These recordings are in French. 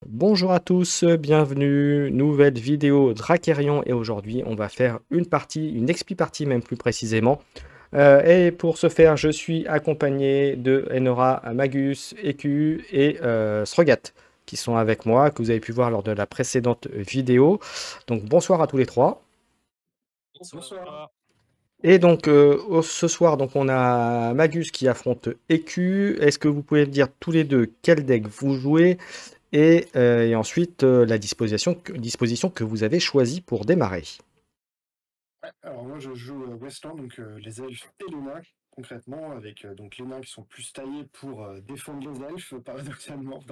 Bonjour à tous, bienvenue, nouvelle vidéo Drakerion et aujourd'hui on va faire une partie, une expli partie même plus précisément. Et pour ce faire je suis accompagné de Enora, Magus, EQ et Srogat qui sont avec moi, que vous avez pu voir lors de la précédente vidéo. Donc bonsoir à tous les trois. Bonsoir. Et donc ce soir donc on a Magus qui affronte EQ. Est-ce que vous pouvez me dire tous les deux quel deck vous jouez? Et ensuite, la disposition que vous avez choisie pour démarrer. Ouais, alors moi je joue Westland, donc les elfes et les nains, concrètement, avec donc les nains qui sont plus taillés pour défendre les elfes, paradoxalement,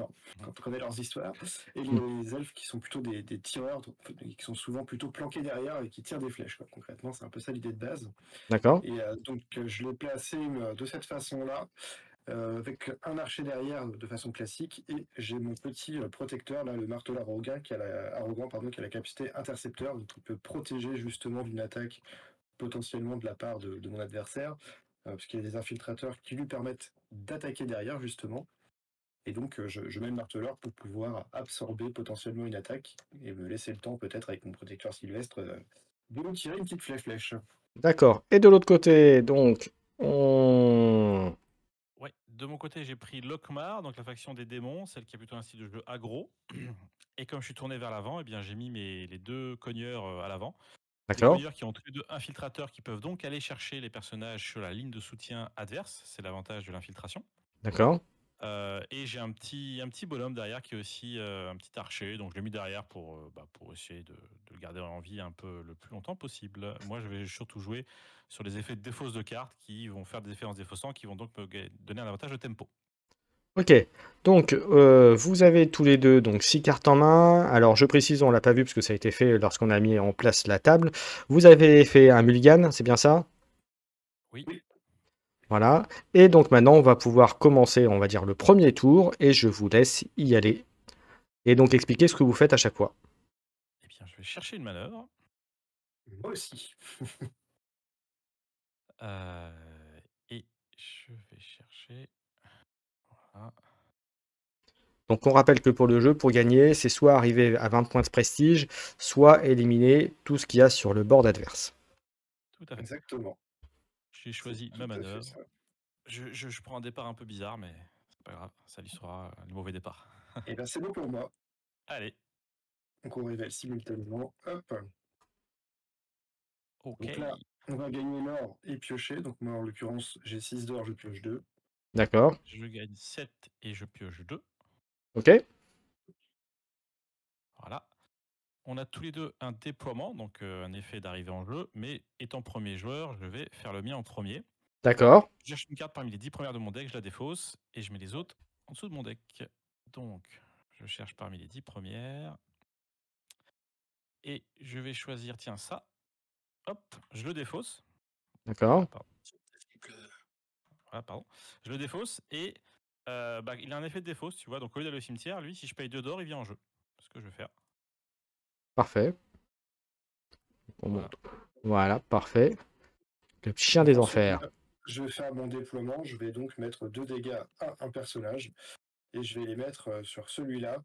quand on connaît leurs histoires, et Mm. les elfes qui sont plutôt des tireurs, donc, qui sont souvent plutôt planqués derrière et qui tirent des flèches, quoi. Concrètement, c'est un peu ça l'idée de base. D'accord? Et donc je l'ai placé de cette façon-là, avec un archer derrière de façon classique, et j'ai mon petit protecteur, là, le marteau arrogant, pardon, qui a la capacité intercepteur, donc il peut protéger justement d'une attaque potentiellement de la part de mon adversaire, parce qu'il y a des infiltrateurs qui lui permettent d'attaquer derrière justement, et donc je mets le marteleur pour pouvoir absorber potentiellement une attaque, et me laisser le temps peut-être avec mon protecteur sylvestre de nous tirer une petite flèche. D'accord. Et de l'autre côté, donc, on... Ouais, de mon côté, j'ai pris Lokmar, donc la faction des démons, celle qui a plutôt un style de jeu aggro. Et comme je suis tourné vers l'avant, eh bien j'ai mis les deux cogneurs à l'avant. Des D'accord? cogneurs qui ont tous les deux infiltrateurs qui peuvent donc aller chercher les personnages sur la ligne de soutien adverse. C'est l'avantage de l'infiltration. D'accord? Et j'ai un petit bonhomme derrière qui est aussi un petit archer, donc je l'ai mis derrière pour essayer de le garder en vie un peu le plus longtemps possible. Moi, je vais surtout jouer sur les effets de défausse de cartes qui vont faire des effets en se défaussant, qui vont donc me donner un avantage de tempo. Ok. Donc, vous avez tous les deux donc 6 cartes en main. Alors, je précise, on l'a pas vu parce que ça a été fait lorsqu'on a mis en place la table. Vous avez fait un mulligan, c'est bien ça? Oui. Oui. Voilà. Et donc maintenant, on va pouvoir commencer, on va dire, le premier tour et je vous laisse y aller. Et donc expliquer ce que vous faites à chaque fois. Eh bien, je vais chercher une manœuvre. Moi aussi. Et je vais chercher. Voilà. Donc on rappelle que pour le jeu, pour gagner, c'est soit arriver à 20 points de prestige, soit éliminer tout ce qu'il y a sur le board adverse. Tout à fait. Exactement. J'ai C'est choisi ma tout à fait manœuvre. ça. Je prends un départ un peu bizarre, mais c'est pas grave. Ça illustrera le mauvais départ. Et ben c'est bon pour moi. Allez, Donc on révèle simultanément. Hop. ok. Donc là, on va gagner l'or et piocher. Donc moi, en l'occurrence, j'ai 6 d'or, je pioche 2. D'accord? Je gagne 7 et je pioche 2. Ok? Voilà. On a tous les deux un déploiement, donc un effet d'arrivée en jeu, mais étant premier joueur, je vais faire le mien en premier. D'accord? Je cherche une carte parmi les 10 premières de mon deck, je la défausse, et je mets les autres en dessous de mon deck. Donc, je cherche parmi les 10 premières, et je vais choisir, tiens, ça. Hop, je le défausse. D'accord? Pardon. Voilà, pardon. Je le défausse, et il a un effet de défausse, tu vois. Donc, au lieu d'aller au cimetière, lui, si je paye 2 d'or, il vient en jeu. C'est ce que je vais faire. Parfait. On Voilà. monte. Voilà, parfait. Le chien Donc des ensuite, enfers. moi, je vais faire mon déploiement. Je vais donc mettre 2 dégâts à un personnage. Et je vais les mettre sur celui-là.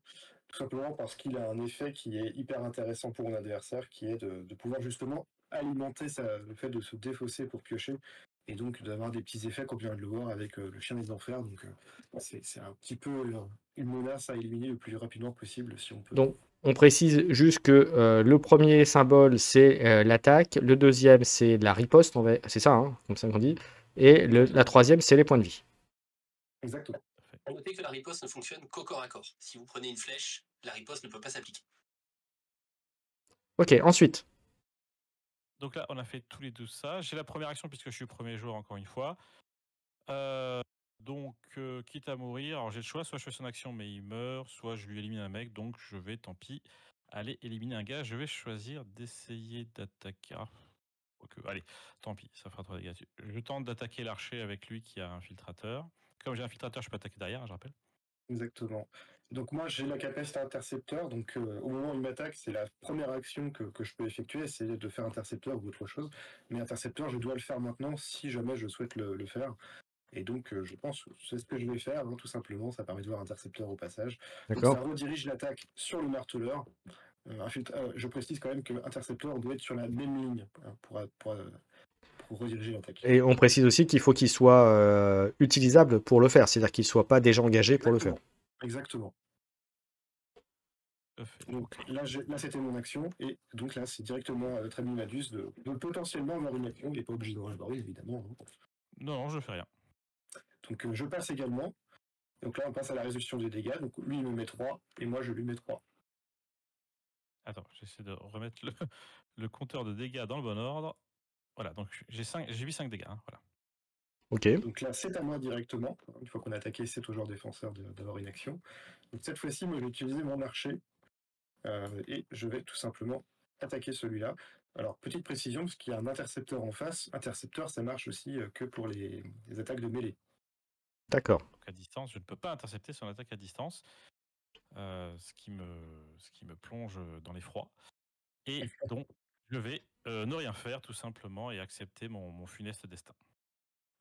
Tout simplement parce qu'il a un effet qui est hyper intéressant pour mon adversaire, qui est de pouvoir justement alimenter le fait de se défausser pour piocher. Et donc d'avoir des petits effets qu'on vient de le voir avec le chien des enfers. Donc c'est un petit peu une menace à éliminer le plus rapidement possible si on peut. Donc, on précise juste que le premier symbole, c'est l'attaque. Le deuxième, c'est la riposte. C'est ça, hein, comme ça qu'on dit. Et la Exactement. troisième, c'est les points de vie. Exactement. Parfait. À noter que la riposte ne fonctionne qu'au corps à corps. Si vous prenez une flèche, la riposte ne peut pas s'appliquer. Ok, ensuite. Donc là, on a fait tous les deux ça. J'ai la première action puisque je suis le premier joueur encore une fois. Euh, quitte à mourir, alors j'ai le choix, soit je fais son action mais il meurt, soit je lui élimine un mec, donc je vais, tant pis, aller éliminer un gars. Je vais choisir d'essayer d'attaquer. Allez, tant pis, ça fera 3 dégâts. Je tente d'attaquer l'archer avec lui qui a un infiltrateur. Comme j'ai un infiltrateur, je peux attaquer derrière, je rappelle. Exactement. Donc moi j'ai la capacité intercepteur, donc au moment où il m'attaque, c'est la première action que je peux effectuer, c'est de faire intercepteur ou autre chose. Mais intercepteur, je dois le faire maintenant si jamais je souhaite le faire. Et donc, je pense que c'est ce que je vais faire, hein, tout simplement. Ça permet de voir intercepteur au passage. Donc, D'accord. ça redirige l'attaque sur le marteleur. Je précise quand même que intercepteur, on doit être sur la même ligne hein, pour rediriger l'attaque. Et on précise aussi qu'il faut qu'il soit utilisable pour le faire, c'est-à-dire qu'il ne soit pas déjà engagé pour le faire. Exactement. Tout à fait. Donc là, c'était mon action, et donc là, c'est directement à notre ami Madus de potentiellement avoir une action. Il n'est pas obligé de rejoindre, évidemment, hein. Non, je fais rien. Donc je passe également. Donc là, on passe à la résolution des dégâts. Donc lui, il me met 3, et moi, je lui mets 3. Attends, j'essaie de remettre le compteur de dégâts dans le bon ordre. Voilà, donc j'ai 8-5 dégâts. Hein, voilà. Ok. Donc là, c'est à moi directement. Une fois qu'on a attaqué, c'est au joueur défenseur d'avoir une action. Donc cette fois-ci, moi, je vais utiliser mon archer. Et je vais tout simplement attaquer celui-là. Alors, petite précision, parce qu'il y a un intercepteur en face. Intercepteur, ça marche aussi que pour les attaques de mêlée. D'accord. Donc à distance, je ne peux pas intercepter son attaque à distance, ce qui me plonge dans l'effroi. Et donc, je vais ne rien faire tout simplement et accepter mon funeste destin.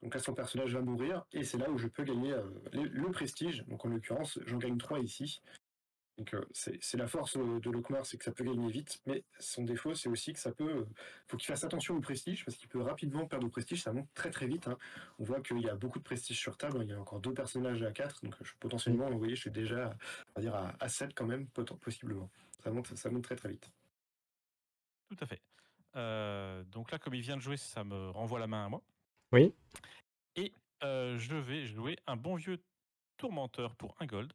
Donc là, son personnage va mourir, et c'est là où je peux gagner le prestige. Donc en l'occurrence, j'en gagne 3 ici. Donc c'est la force de Lokmar, c'est que ça peut gagner vite, mais son défaut, c'est aussi que ça peut... faut qu'il fasse attention au prestige, parce qu'il peut rapidement perdre au prestige, ça monte très très vite, hein. On voit qu'il y a beaucoup de prestige sur table, il y a encore 2 personnages à 4, donc potentiellement, vous voyez, je suis déjà, on va dire, à 7 quand même, possiblement. Ça monte très très vite. Tout à fait. Donc là, comme il vient de jouer, ça me renvoie la main à moi. Oui. Et je vais jouer un bon vieux tourmenteur pour 1 gold.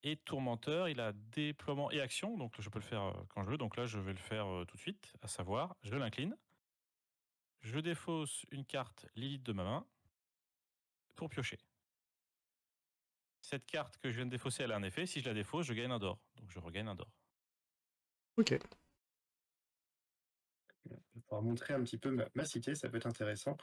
Et tourmenteur, il a déploiement et action, donc je peux le faire quand je veux. Donc là, je vais le faire tout de suite, à savoir, je l'incline. Je défausse une carte Lilith de ma main pour piocher. Cette carte que je viens de défausser, elle a un effet. Si je la défausse, je gagne un d'or. Donc je regagne un d'or. Ok. Pour montrer un petit peu ma cité, ça peut être intéressant.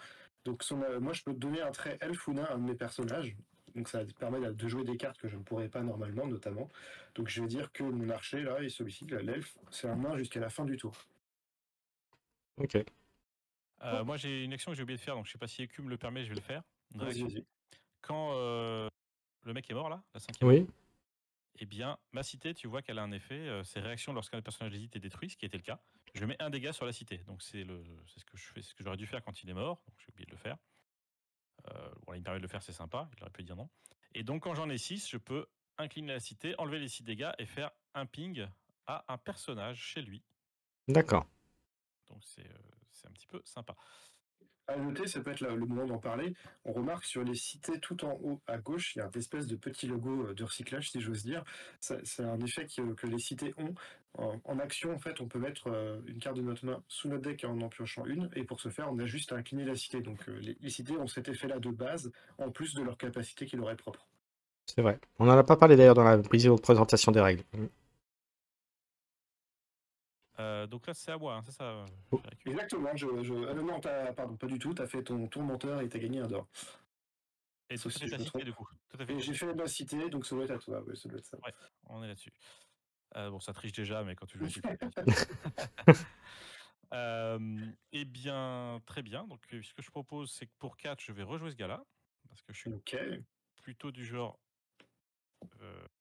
Donc moi, je peux donner un trait elfe ou nain à un de mes personnages. Donc ça permet de jouer des cartes que je ne pourrais pas normalement, notamment. Donc je vais dire que mon archer, là, et celui-ci, l'elfe, c'est un nain jusqu'à la fin du tour. Ok. Moi, j'ai une action que j'ai oublié de faire, donc je sais pas si Écume le permet, je vais le faire. Une Vas-y, réaction. vas-y. Quand le mec est mort, là, la 5e, Oui. eh bien, ma cité, tu vois qu'elle a un effet. C'est réaction lorsqu'un personnage hésite est détruit, ce qui était le cas. Je mets un dégât sur la cité. Donc c'est ce que je fais, ce que j'aurais dû faire quand il est mort. Donc j'ai oublié de le faire. Voilà, il me permet de le faire, c'est sympa. Il aurait pu dire non. Et donc quand j'en ai 6, je peux incliner la cité, enlever les 6 dégâts et faire un ping à un personnage chez lui. D'accord. Donc c'est un petit peu sympa. À noter, ça peut être le moment d'en parler. On remarque sur les cités tout en haut à gauche, il y a une espèce de petit logo de recyclage, si j'ose dire. C'est un effet que les cités ont. En action, en fait, on peut mettre une carte de notre main sous notre deck en piochant une, et pour ce faire, on a juste à incliner la cité. Donc les cités ont cet effet-là de base, en plus de leur capacité qui leur est propre. C'est vrai. On n'en a pas parlé d'ailleurs dans la vidéo de présentation des règles. Donc là, c'est à moi, hein, c'est ça Oh. Exactement. Non, pardon, pas du tout. Tu as fait ton tourmenteur et tu as gagné un d'or. Et Sauf tu si fait je ta me cité, trompe. du coup. Tout à fait. Et j'ai fait la cité, donc ça doit être à toi. Ouais, ça doit être ça. Ouais, on est là-dessus. Bon, ça triche déjà, mais quand tu joues l'équipe. Eh bien, très bien. Donc, ce que je propose, c'est que pour 4, je vais rejouer ce gars-là. Parce que je suis Ok. plutôt du genre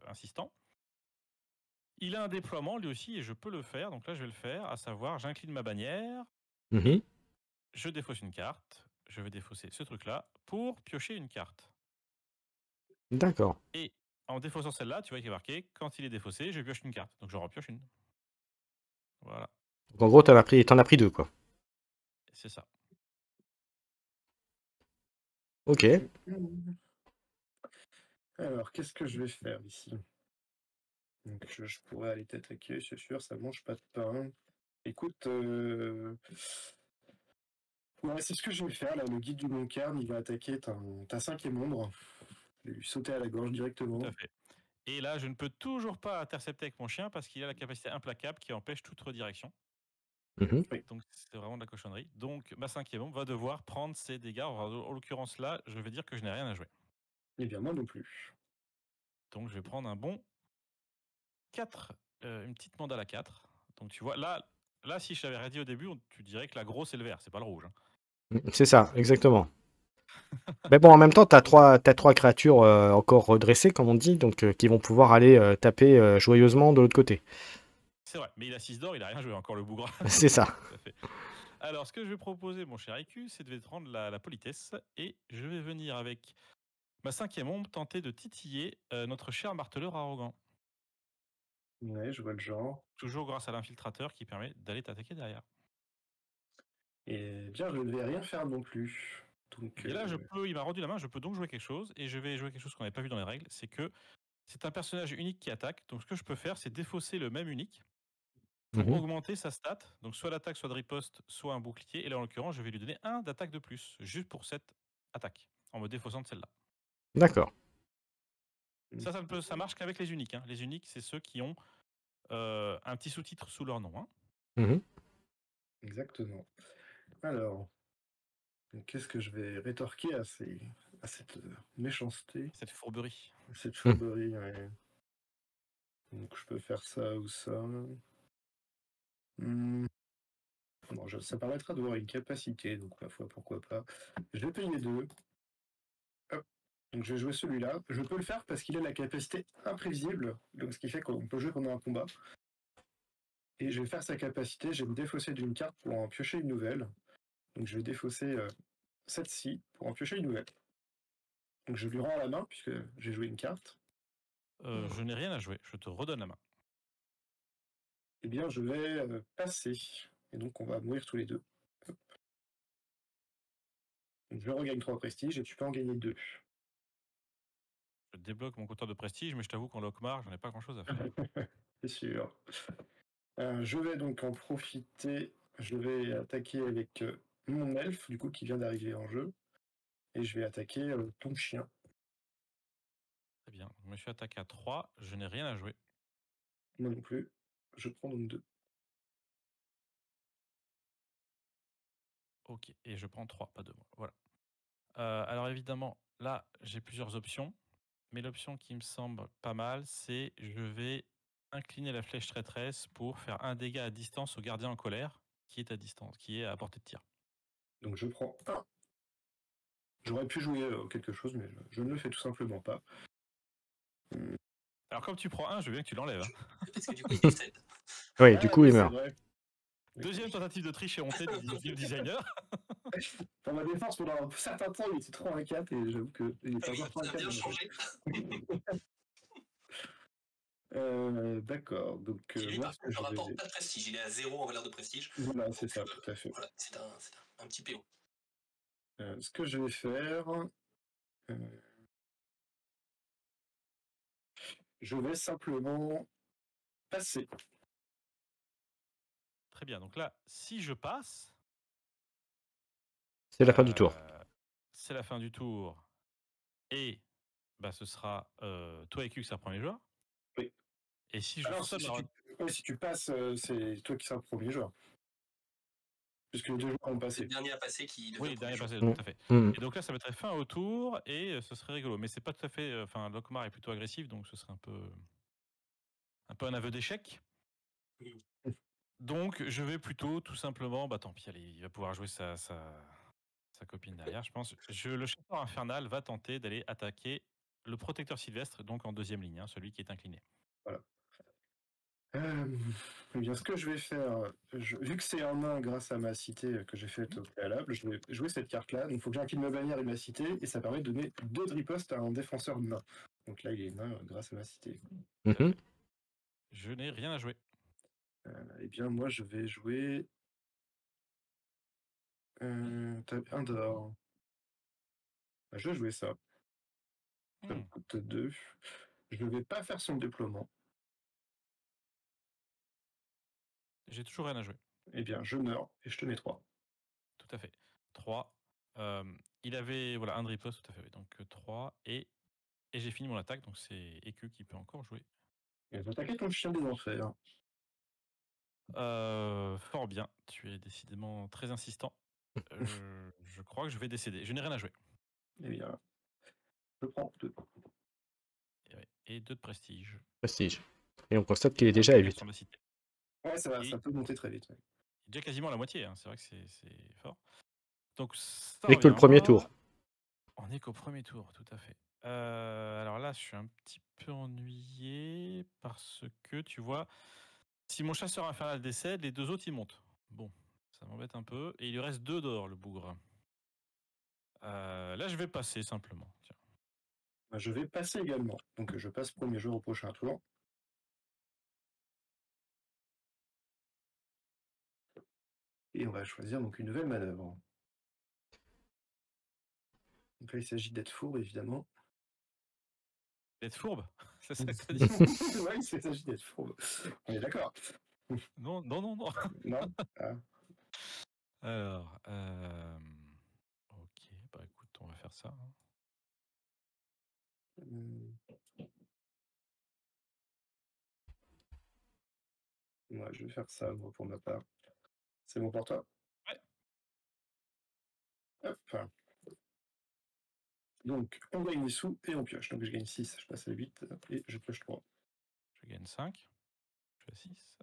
insistant. Il a un déploiement, lui aussi, et je peux le faire. Donc là, je vais le faire, à savoir, j'incline ma bannière, Mhm. je défausse une carte. Je vais défausser ce truc-là pour piocher une carte. D'accord. Et en défaussant celle-là, tu vois qu'il est marqué, quand il est défaussé, je pioche une carte. Donc, je repioche une. Voilà, Donc, en gros, t'en as pris 2, quoi. c'est ça. Ok. Alors, qu'est-ce que je vais faire ici? Donc, je pourrais aller t'attaquer, c'est sûr, ça mange pas de pain. Écoute, ouais, c'est ce que je vais faire là. Le guide du Moncarne, il va attaquer ta 5e ombre. Je vais lui sauter à la gorge directement. Tout à fait. Et là, je ne peux toujours pas intercepter avec mon chien parce qu'il a la capacité implacable qui empêche toute redirection. Mhm. Oui. Donc, c'est vraiment de la cochonnerie. Donc, ma 5e ombre va devoir prendre ses dégâts. En l'occurrence, là, je vais dire que je n'ai rien à jouer. Eh bien, moi non plus. Donc, je vais prendre un bon 4, une petite mandale à 4. Donc, tu vois, là si je t'avais rien dit au début, tu dirais que la grosse, c'est le vert, c'est pas le rouge. Hein. C'est ça, exactement. Mais bon, en même temps, t'as trois créatures encore redressées, comme on dit, donc qui vont pouvoir aller taper joyeusement de l'autre côté. C'est vrai, mais il a 6 d'or, il a rien joué encore, le bougre. C'est ça. Tout à fait. Alors, ce que je vais proposer, mon cher IQ, c'est de prendre la politesse et je vais venir avec ma 5e ombre tenter de titiller notre cher marteleur arrogant. Ouais, je vois le genre. Toujours grâce à l'infiltrateur qui permet d'aller t'attaquer derrière. Et bien, je ne vais rien faire non plus. Donc, Et là, il m'a rendu la main, je peux donc jouer quelque chose, et je vais jouer quelque chose qu'on n'avait pas vu dans les règles, c'est que c'est un personnage unique qui attaque, donc ce que je peux faire, c'est défausser le même unique pour Mhm. augmenter sa stat, donc soit l'attaque, soit de riposte, soit un bouclier, et là, en l'occurrence, je vais lui donner 1 d'attaque de plus, juste pour cette attaque, en me défaussant de celle-là. D'accord. Ça marche qu'avec les uniques. Hein. Les uniques, c'est ceux qui ont un petit sous-titre sous leur nom. Hein. Mhm. exactement. Alors, qu'est-ce que je vais rétorquer à cette méchanceté, Cette fourberie. à cette fourberie, ouais. Donc, je peux faire ça ou ça. Hmm. Bon, ça permettra d'avoir une capacité, donc ma foi, pourquoi pas. Je vais payer 2. Hop. Donc je vais jouer celui-là. Je peux le faire parce qu'il a la capacité imprévisible, donc ce qui fait qu'on peut jouer pendant un combat. Et je vais faire sa capacité, je vais me défausser d'une carte pour en piocher une nouvelle. Donc je vais défausser celle-ci pour en piocher une nouvelle. Donc je lui rends la main puisque j'ai joué une carte. Je n'ai rien à jouer, je te redonne la main. Eh bien je vais passer. Et donc on va mourir tous les deux. Hop. Donc je regagne 3 prestiges et tu peux en gagner 2. Je débloque mon compteur de prestige, mais je t'avoue qu'en Lockmar, j'en ai pas grand-chose à faire. C'est sûr. Je vais donc en profiter. Je vais attaquer avec mon elfe, du coup, qui vient d'arriver en jeu. Et je vais attaquer ton chien. Très bien. Je me suis attaqué à 3, je n'ai rien à jouer. Moi non plus. Je prends donc 2. Ok, et je prends 3, pas 2. Voilà. Alors évidemment, là, j'ai plusieurs options. Mais l'option qui me semble pas mal, c'est je vais incliner la flèche traîtresse pour faire un dégât à distance au gardien en colère, qui est à distance, qui est à portée de tir. Donc je prends 1. J'aurais pu jouer quelque chose, mais je ne le fais tout simplement pas. Alors comme tu prends 1, je veux bien que tu l'enlèves. Hein. Parce que du coup, il décède. Oui, du coup, il C'est meurt. vrai. Deuxième tentative de triche et hontée du game designer. Dans ma défense, pendant un certain temps, il était 3 à 4 et j'avoue qu'il était encore 3 à Ça a 4. bien changé. D'accord, donc Qui lui, moi, par ce que contre, je ne rapporte vais... pas de prestige. Il est à 0 en valeur de prestige. Voilà, c'est Donc, ça, tout à fait. voilà, c'est un petit PO. Ce que je vais faire... je vais simplement passer. Très bien, donc là, si je passe... C'est la fin du tour. C'est la fin du tour. Et bah, ce sera toi et Q qui sera premier joueur. Oui. Et si je Alors, sonne... si tu passes, c'est toi qui seras le premier joueur. Puisque les 2 joueurs ont C'est passé. le dernier à passer qui devient Oui, dernier premier passé, joueur. tout à fait. Mhm. Et donc là, ça mettrait fin au tour et ce serait rigolo. Mais c'est pas tout à fait... Enfin, Lockmar est plutôt agressif, donc ce serait un peu un aveu d'échec. Donc, je vais plutôt tout simplement... Bah tant pis, allez, il va pouvoir jouer sa copine derrière, je pense. Le chasseur infernal va tenter d'aller attaquer le protecteur sylvestre, donc en deuxième ligne, hein, celui qui est incliné. Voilà. Eh bien, ce que je vais faire, vu que c'est en nain grâce à ma cité que j'ai faite au préalable, je vais jouer cette carte-là. Donc, il faut que j'incline ma bannière et ma cité, et ça permet de donner 2 de riposte à un défenseur nain. Donc là, il est nain grâce à ma cité. Mhm. Je n'ai rien à jouer. Eh bien, moi, je vais jouer... un d'or. Je vais jouer ça. Ça me coûte 2. Je ne vais pas faire son déploiement. J'ai toujours rien à jouer. Eh bien, je meurs et je te mets 3. Tout à fait. 3. Il avait voilà, un de riposte, tout à fait. Oui. Donc 3. Et j'ai fini mon attaque, donc c'est EQ qui peut encore jouer. Et je vais attaquer ton chien des enfers. Fort bien. Tu es décidément très insistant. Je crois que je vais décéder. Je n'ai rien à jouer. Eh bien, je prends 2. Et, ouais. Et 2 de prestige. Prestige. Et on constate qu'il est Et déjà à un 8. sur la cité. Ouais, ça Et peut monter très vite. Ouais. déjà quasiment la moitié. Hein. C'est vrai que c'est fort. Donc ça Et que le premier reviendra. tour. On est qu'au premier tour, tout à fait. Alors là, je suis un petit peu ennuyé parce que, tu vois, si mon chasseur infernal décède, les deux autres, ils montent. Bon, ça m'embête un peu. Et il lui reste 2 d'or, le bougre. Là, je vais passer, simplement. Tiens. Bah, je vais passer également. Donc je passe premier joueur au prochain tour. Et on va choisir donc une nouvelle manœuvre. Donc là, il s'agit d'être fourbe, évidemment. D'être fourbe, c'est ça que t'as dit? Ouais, il s'agit d'être fourbe. On est d'accord. Non, non, non, non. Non. Ah. Alors, ok, bah écoute, on va faire ça. Hein. Ouais, je vais faire ça, moi, pour ma part. C'est bon pour toi? Ouais. Hop. Donc, on gagne des sous et on pioche. Donc, je gagne 6, je passe à 8 et je pioche 3. Je gagne 5. Je fais 6.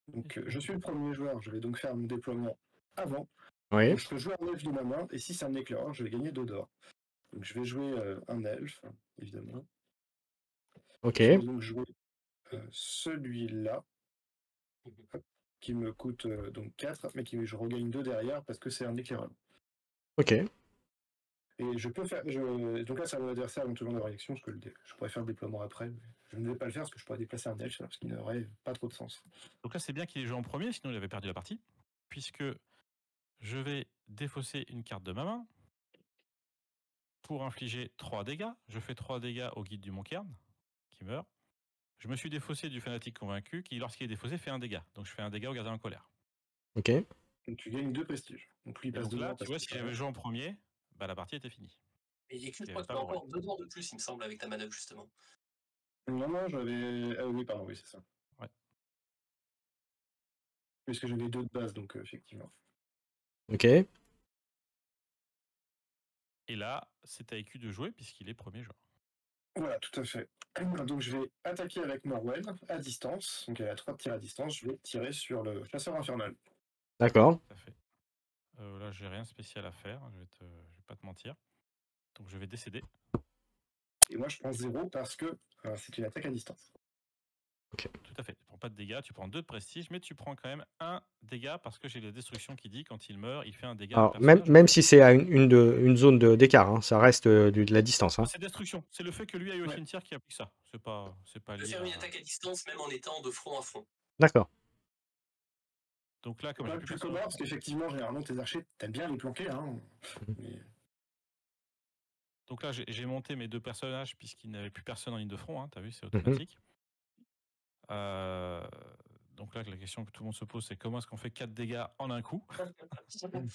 Donc, je suis le premier joueur. Je vais donc faire mon déploiement avant. Oui, Donc, je peux jouer un elfe de ma main et si c'est un éclaireur, je vais gagner 2 d'or. Donc, je vais jouer un elfe, évidemment. ok, Je vais donc jouer celui-là, qui me coûte donc 4, mais je regagne 2 derrière parce que c'est un éclaireur. ok. Et je peux faire. Donc là, c'est à mon adversaire éventuellement de réaction, parce que je pourrais faire le déploiement après. Mais je ne vais pas le faire parce que je pourrais déplacer un elfe, ce qui n'aurait pas trop de sens. Donc là, c'est bien qu'il ait joué en premier, sinon il avait perdu la partie. Puisque je vais défausser une carte de ma main pour infliger 3 dégâts. Je fais 3 dégâts au guide du Montcairn, qui meurt. Je me suis défaussé du fanatique convaincu, qui, lorsqu'il est défaussé, fait un dégât. Donc je fais un dégât au gardien en colère. Ok. Donc tu gagnes 2 prestiges. Donc lui, il Et passe donc devant là, tu parce vois, que si j'avais joué en premier, bah, la partie était finie. Et il y a que, Il je avait crois que pas tu as le encore 2 d'or de plus, il me semble, avec ta manœuvre, justement. Non, j'avais. Ah oui, pardon, oui, c'est ça. Ouais. Puisque j'avais 2 de base, donc effectivement. Ok. Et là, c'est à EQ de jouer, puisqu'il est premier joueur. Voilà, tout à fait. Donc je vais attaquer avec Morwen à distance. Donc elle a 3 tirs à distance. Je vais tirer sur le chasseur infernal. D'accord. Tout à fait. Là, j'ai rien de spécial à faire, je vais pas te mentir. Donc je vais décéder. Et moi, je prends 0 parce que c'est une attaque à distance. Tout à fait. Tu prends pas de dégâts, tu prends 2 de prestige, mais tu prends quand même 1 dégât parce que j'ai la destruction qui dit quand il meurt, il fait un dégât à un Alors, même, personnage. même si c'est à une zone d'écart, hein, ça reste de la distance. Hein. C'est destruction. C'est le fait que lui aille au Ouais. cimetière qui applique ça. C'est pas Tu peux lié faire une à... attaque à distance, même en étant de front à front. D'accord. Donc là, C'est comme pas j'ai le plus plus personne... commun parce qu'effectivement, généralement, tes archers, t'aimes bien les planquer. Hein. Mais... Donc là, j'ai monté mes 2 personnages puisqu'il n'y avait plus personne en ligne de front. Hein, t'as vu, c'est Mhm. automatique. Donc là, la question que tout le monde se pose, c'est comment est-ce qu'on fait 4 dégâts en un coup Et c'est Comment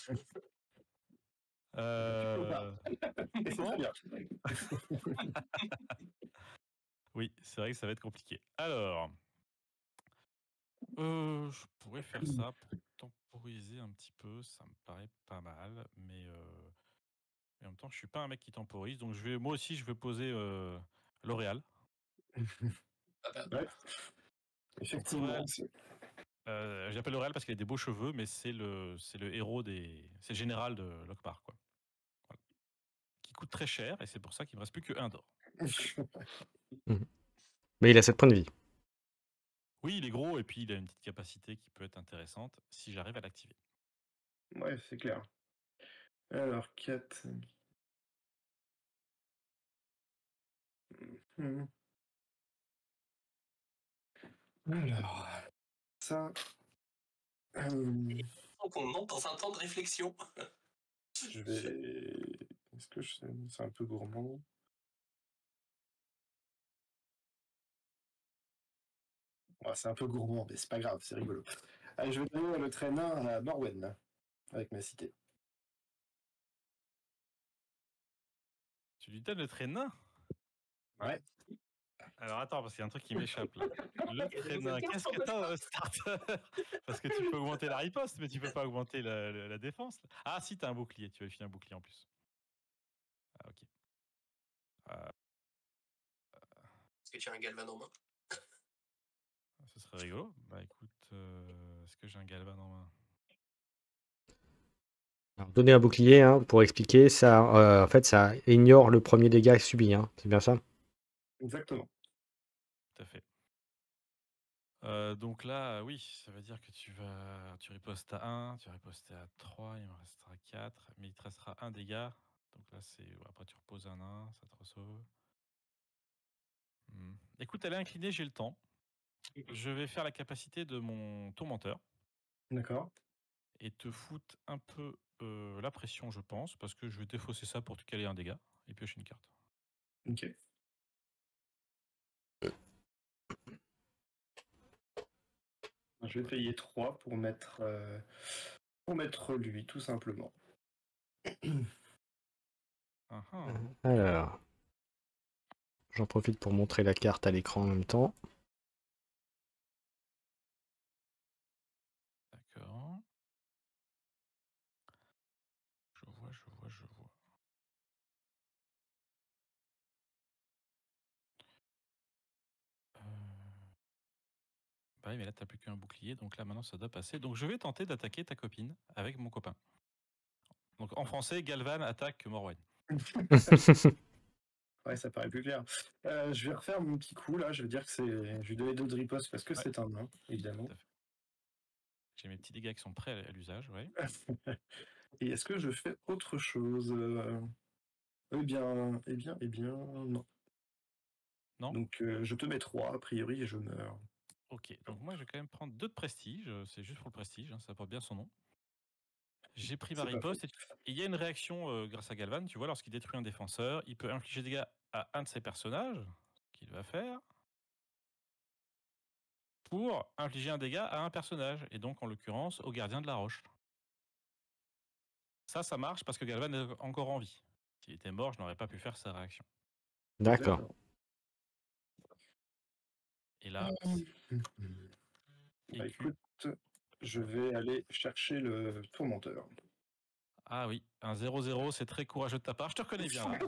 très bien. Oui, c'est vrai que ça va être compliqué. Alors, je pourrais faire ça pour temporiser un petit peu, ça me paraît pas mal, mais en même temps, je suis pas un mec qui temporise, donc moi aussi, je vais poser L'Oréal. Ah bah, Ouais. Effectivement. L'Oréal, j'appelle L'Oréal parce qu'il a des beaux cheveux, mais c'est le héros c'est le général de Lockhart, quoi. Voilà. Qui coûte très cher, et c'est pour ça qu'il me reste plus que 1 d'or. Mhm. Mais il a 7 points de vie. Oui, il est gros, et puis il a une petite capacité qui peut être intéressante si j'arrive à l'activer. Ouais, c'est clair. Alors, 4. Alors, ça. donc on monte dans un temps de réflexion. Je vais. Est-ce que c'est un peu gourmand? Ouais, c'est un peu gourmand, mais c'est pas grave, c'est rigolo. Allez, je vais donner le traînin à Morwen, avec ma cité. Tu lui donnes le traînin? Ouais. Alors attends, parce qu'il y a un truc qui m'échappe là. Le traînin, qu'est-ce que t'as dans le starter? Parce que tu peux augmenter la riposte, mais tu peux pas augmenter la défense. Ah si, t'as un bouclier, tu vas filer un bouclier en plus. Ah ok. Est-ce que tu as un galvan en main? Ce serait rigolo. Bah écoute, est-ce que j'ai un galvan en main? Alors, donner un bouclier, hein, pour expliquer, ça, en fait, ça ignore le premier dégât subi, hein. C'est bien ça? Exactement. Tout à fait. Donc là, oui, ça veut dire que tu ripostes à 1, tu ripostes à 3, il me restera 4, mais il te restera un dégât. Donc là, après tu reposes un 1, ça te ressauve. Écoute, elle est inclinée, j'ai le temps. Je vais faire la capacité de mon tourmenteur D'accord. et te foutre un peu la pression, je pense, parce que je vais défausser ça pour te caler un dégât et piocher une carte. Ok. Je vais payer 3 pour mettre lui, tout simplement. Ah, ah. Alors, j'en profite pour montrer la carte à l'écran en même temps. D'accord. Je vois. Bah oui, mais là, t'as plus qu'un bouclier, donc là, maintenant, ça doit passer. Donc, je vais tenter d'attaquer ta copine avec mon copain. Donc, en français, Galvan attaque Morwen. Ouais, ça paraît plus clair. Je vais refaire mon petit coup là. Je vais dire que c'est. Je vais donner 2 de riposte parce que Ouais. c'est un nain, évidemment. Tout à fait. J'ai mes petits dégâts qui sont prêts à l'usage, ouais. Et est-ce que je fais autre chose? Eh bien, non. Non? Donc je te mets 3 a priori et je meurs. Ok, donc moi, je vais quand même prendre 2 de prestige. C'est juste pour le prestige, hein, ça porte bien son nom. J'ai pris ma C'est pas faux. riposte et il y a une réaction grâce à Galvan. Tu vois, lorsqu'il détruit un défenseur, il peut infliger des dégâts à un de ses personnages, qu'il va faire, pour infliger un dégât à un personnage, et donc en l'occurrence au gardien de la roche. Ça marche parce que Galvan est encore en vie. S'il était mort, je n'aurais pas pu faire sa réaction. D'accord. Exactement. Et là, Bah, écu. écoute, je vais aller chercher le tourmenteur. Ah oui, un 0-0, c'est très courageux de ta part. Je te reconnais bien là.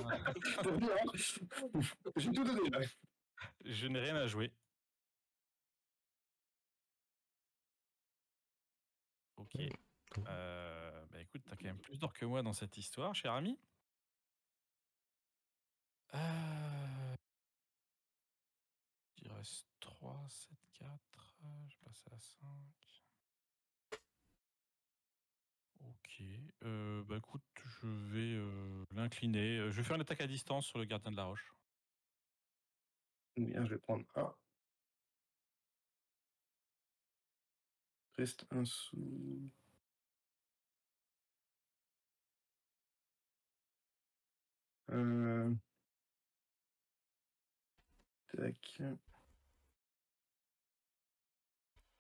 T'as vu, hein. J'ai tout donné là. Je n'ai rien à jouer. Ok. Bah écoute, t'as quand même plus d'or que moi dans cette histoire, cher ami. Il reste 3, 7, 4. Je passe à 5. Ok. Bah écoute, je vais l'incliner. Je vais faire une attaque à distance sur le gardien de la roche. Bien, je vais prendre un. Reste un sous. Tac.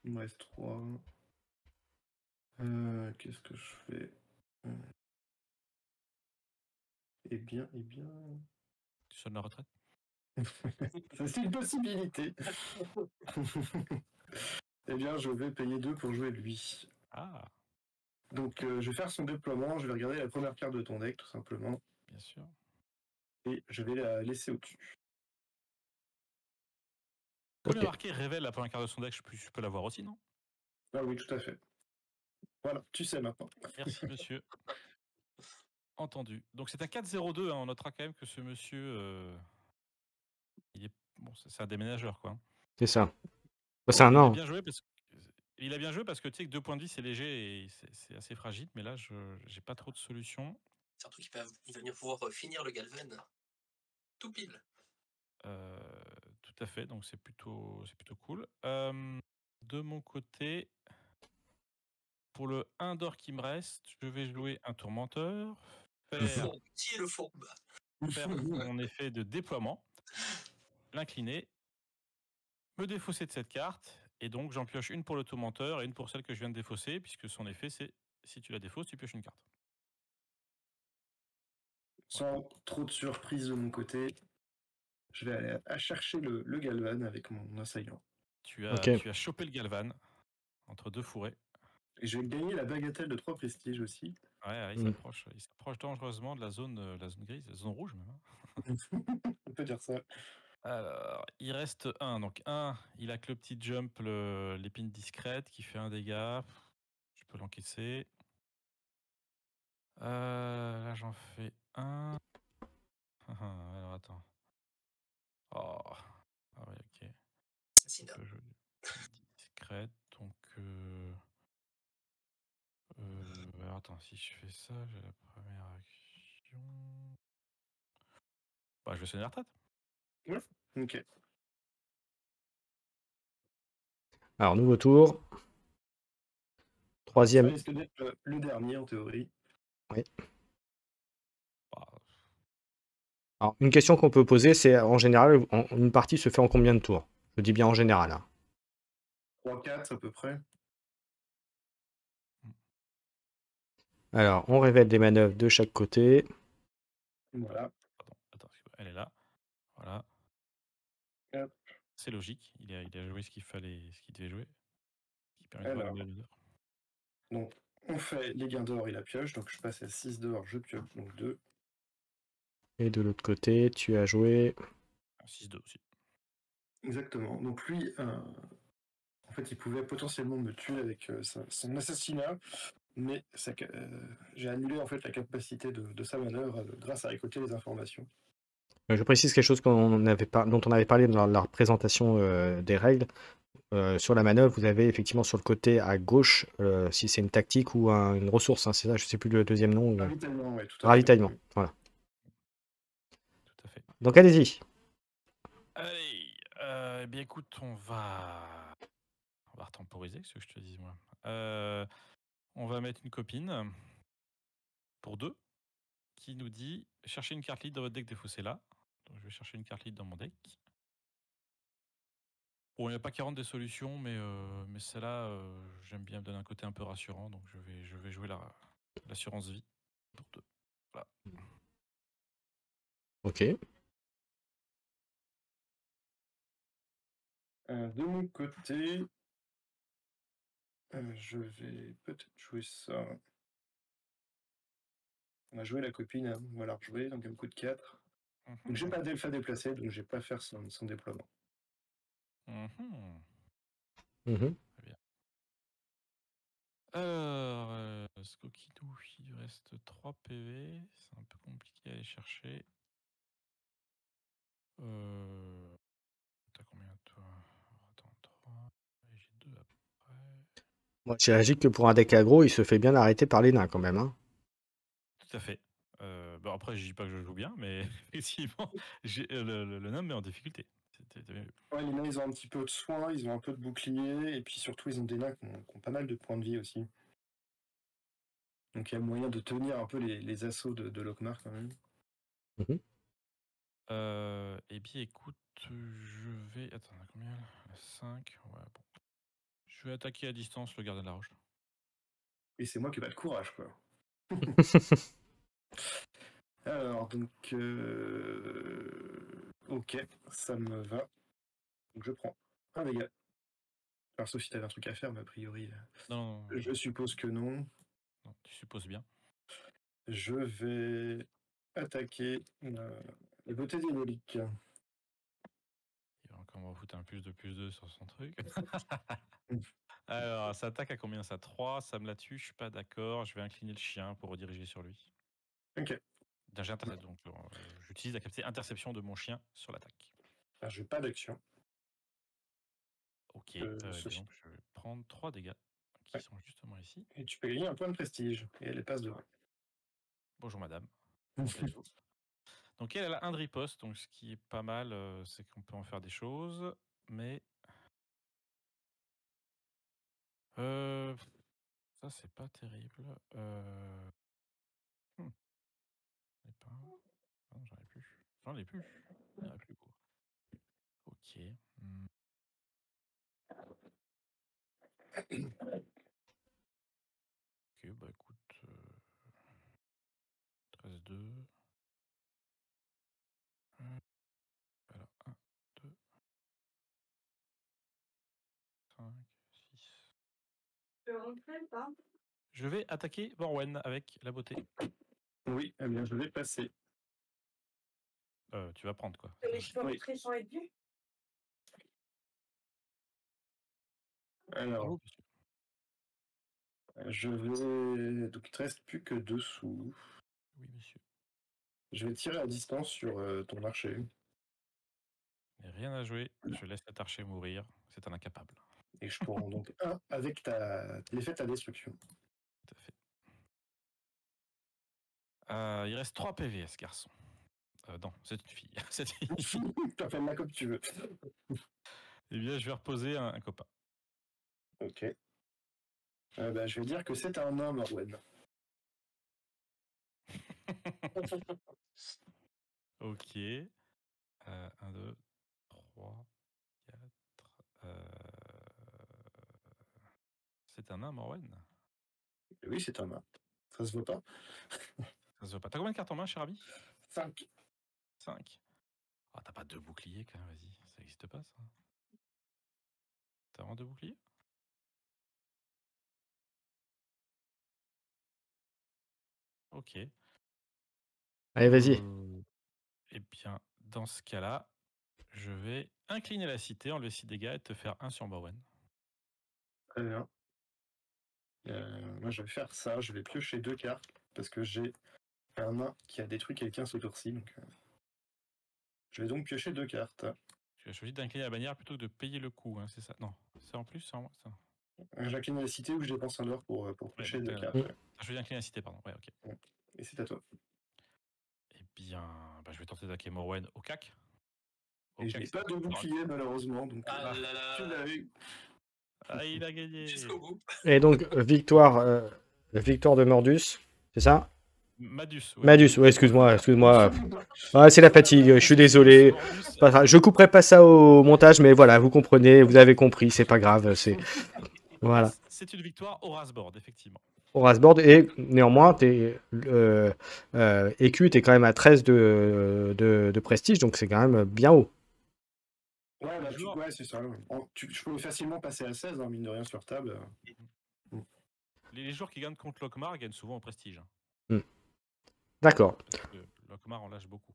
Il me reste 3. Qu'est-ce que je fais? Eh bien. Tu sonnes la retraite? Ça, c'est une possibilité. Eh bien, je vais payer 2 pour jouer lui. Ah, Donc, je vais faire son déploiement. Je vais regarder la première carte de ton deck, tout simplement. bien sûr. Et je vais la laisser au-dessus. Comme il y a Ok. marqué révèle la première carte de son deck, je peux l'avoir aussi, non? Ah oui, tout à fait. Voilà, tu sais maintenant. Merci, monsieur. Entendu. Donc c'est à 4-0-2, hein. On notera quand même que ce monsieur, il est bon, c'est un déménageur, quoi. C'est ça. Bah, c'est un Il a an. bien joué parce que tu sais que 2 points de vie c'est léger et c'est assez fragile, mais là je j'ai pas trop de solutions. Surtout qu'il va venir pouvoir finir le Galvan tout pile. Tout à fait, donc c'est plutôt cool. De mon côté, pour le 1 d'or qui me reste, je vais jouer un tourmenteur, Le faire fourbe, qui est le fourbe? son effet de déploiement, l'incliner, me défausser de cette carte, et donc j'en pioche une pour le tourmenteur et une pour celle que je viens de défausser, puisque son effet c'est si tu la défausses, tu pioches une carte. Sans trop de surprise de mon côté, je vais aller à chercher le Galvan avec mon assaillant. Ok. Tu as chopé le Galvan entre deux fourrés. Et je vais gagner la bagatelle de 3 prestiges aussi. Ouais, Mm. il s'approche dangereusement de la zone grise, la zone rouge même, hein. On peut dire ça. Alors, il reste un. Donc, il a que le petit jump, l'épine discrète qui fait un dégât. Je peux l'encaisser. Là, j'en fais un. Alors, attends. Oh. Ah ouais, ok. Assassinat. Je joue discrète, donc... alors, attends, si je fais ça, j'ai la première action... Bah, je vais sonner la retraite. Ouais. Ok. Alors, nouveau tour. Ça Troisième. risque d'être le dernier en théorie. Oui. Bah, Alors, une question qu'on peut poser, c'est en général, une partie se fait en combien de tours? Je dis bien en général, hein. 3-4 à peu près. Alors, on révèle des manœuvres de chaque côté. Voilà. attends, elle est là. Voilà. Hop. C'est logique. Il a joué ce qu'il devait jouer. Ce qui permet de voir une Alors, belle odeur. donc, on fait les gains d'or et la pioche. Donc, je passe à 6 d'or, je pioche donc 2. Et de l'autre côté, tu as joué. 6-2 aussi. Exactement. Donc, lui, en fait, il pouvait potentiellement me tuer avec son assassinat. Mais j'ai annulé en fait la capacité de sa manœuvre grâce à récolter les informations. Je précise quelque chose dont on avait parlé dans la présentation des règles. Sur la manœuvre, vous avez effectivement sur le côté à gauche, si c'est une tactique ou une ressource, hein, c'est ça, je ne sais plus le deuxième nom. Ravitaillement, oui, tout à fait. Ravitaillement, voilà. Tout à fait. Donc allez-y. Allez, eh bien écoute, on va retemporiser, ce que je te dis moi. On va mettre une copine pour 2 qui nous dit cherchez une carte lead dans votre deck défaussé là. Donc je vais chercher une carte lead dans mon deck. Bon, il n'y a pas 40 des solutions, mais celle-là, j'aime bien me donner un côté un peu rassurant, donc je vais jouer l'assurance vie pour 2. Voilà. Ok. De mon côté, je vais peut-être jouer ça. On va jouer la copine, hein. On va la rejouer, donc elle me coûte 4. Donc j'ai pas d'elfe à déplacer, donc je vais pas faire son déploiement. Mhm. Très bien. Alors, Skokidou, il reste 3 PV. C'est un peu compliqué à aller chercher. T'as combien toi? Attends, 3. Et j'ai 2 après. Moi, j'imagine que pour un deck aggro, il se fait bien arrêter par les nains quand même, hein. Tout à fait. Bon, après, je dis pas que je joue bien, mais effectivement, le nain me met en difficulté. T'as bien vu. Ouais, les nains, ils ont un petit peu de soin, ils ont un peu de bouclier, et puis surtout, ils ont des nains qui ont pas mal de points de vie aussi. Donc il y a moyen de tenir un peu les assauts de Lokmar quand même. Mhm. Eh bien, écoute, je vais. Attends, on a combien là 5. Ouais, bon. Je vais attaquer à distance le gardien de la roche. Et c'est moi qui ai pas de courage, quoi. Alors, donc... Ok, ça me va. Donc je prends un dégât. Alors, sauf si t'avais un truc à faire, mais a priori, Non, je suppose que non. non, tu supposes bien. Je vais attaquer les beautés diaboliques. Il va encore me foutre un plus de 2 sur son truc. Alors, ça attaque à combien ça 3, ça me la tue, je suis pas d'accord. Je vais incliner le chien pour rediriger sur lui. Ok. Donc, j'utilise la capacité interception de mon chien sur l'attaque. Alors, je n'ai pas d'action. Ok, et Sophie. donc je vais prendre 3 dégâts qui Ouais. sont justement ici. Et tu peux gagner un point de prestige. Et elle passe devant. Bonjour madame. Comment allez-vous? Donc elle a un de riposte, donc ce qui est pas mal, c'est qu'on peut en faire des choses, mais ça c'est pas terrible. Hmm, j'en ai pas. Non, j'en ai plus. J'en ai plus. Il n'y en a plus quoi. Ok. Ok, bah écoute, 13-2. Voilà, 1, 2, 5, 6. Tu veux rentrer ou pas? Je vais attaquer Borwen avec la beauté. Oui, eh bien, je vais passer. Tu vas prendre quoi. Mais je peux rentrer sans être vu? Alors, Oh, bien sûr. Donc il te reste plus que 2 sous. Oui, monsieur. Je vais tirer à distance sur ton archer. Et rien à jouer, je laisse cet archer mourir. C'est un incapable. Et je te rends donc 1 avec l'effet de ta destruction. Tout à fait. Il reste 3 PV à ce garçon. Non, c'est une fille. C'est une fille. T'appelles-la comme tu veux. Eh bien, je vais reposer un copain. Ok. Bah, je vais dire que c'est un homme, Orwen. Ok. 1, 2, 3, 4. C'est un homme, Orwen? Oui, c'est un homme. Ça se voit pas. Ça se voit pas. T'as combien de cartes en main, cher ami? 5. 5. Ah, t'as pas 2 boucliers quand même, vas-y. Ça existe pas, ça. T'as vraiment 2 boucliers? Ok. Allez, vas-y. Eh bien, dans ce cas-là, je vais incliner la cité, enlever 6 dégâts et te faire 1 sur Morwen. Très bien. Moi, je vais faire ça. Je vais piocher 2 cartes parce que j'ai un nain qui a détruit quelqu'un ce tour-ci. Donc, je vais donc piocher 2 cartes. Tu as choisi d'incliner la bannière plutôt que de payer le coup, hein, c'est ça? Non, c'est en plus, c'est en moins ça. J'incline la cité ou je dépense un d'or pour piocher donc 2 t'as- cartes. Mm. Ouais. T'as choisi d'incliner la cité, pardon. Ouais, ok. Et c'est à toi. Eh bien, je vais tenter d'attaquer Morwen au cac. Au Et je cac, n'ai c'est pas de bouclier, malheureusement. Donc, Ah là là. tu l'as eu. Ah, il a gagné. Jusqu'au bout. Et donc, victoire de Mordus, c'est ça? Madus. Ouais. Madus, ouais, excuse-moi. Ah, c'est la fatigue, je suis désolé. Pas grave. Je couperai pas ça au montage, mais voilà, vous comprenez, vous avez compris, c'est pas grave. Voilà. C'est une victoire au Rasboard, effectivement. Au Rasboard, et néanmoins, EQ, t'es quand même à 13 de prestige, donc c'est quand même bien haut. Ouais, c'est ça. Je peux facilement passer à 16, hein, mine de rien, sur table. Les joueurs qui gagnent contre Lokmar gagnent souvent au prestige. D'accord. Lokmar en lâche beaucoup.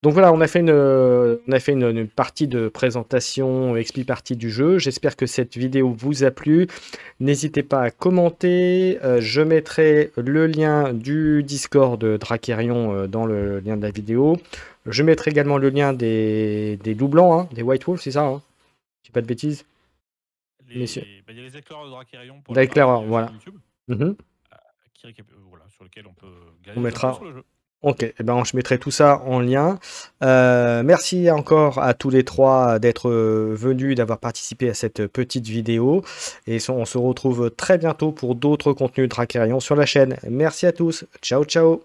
Donc voilà, on a fait une partie de présentation, expli partie du jeu. J'espère que cette vidéo vous a plu. N'hésitez pas à commenter. Je mettrai le lien du Discord de Drakerion dans le lien de la vidéo. Je mettrai également le lien des loups blancs, hein, des White Wolves, c'est ça, hein? Je dis pas de bêtises. Messieurs. Il y a les éclaireurs de Drakerion pour D'éclaireurs, voilà. YouTube, Mhm. voilà, sur lesquels on peut gagner On mettra. sur le jeu. Ok, eh ben, je mettrai tout ça en lien. Merci encore à tous les trois d'être venus, d'avoir participé à cette petite vidéo. Et on se retrouve très bientôt pour d'autres contenus Drakerion sur la chaîne. Merci à tous. Ciao, ciao.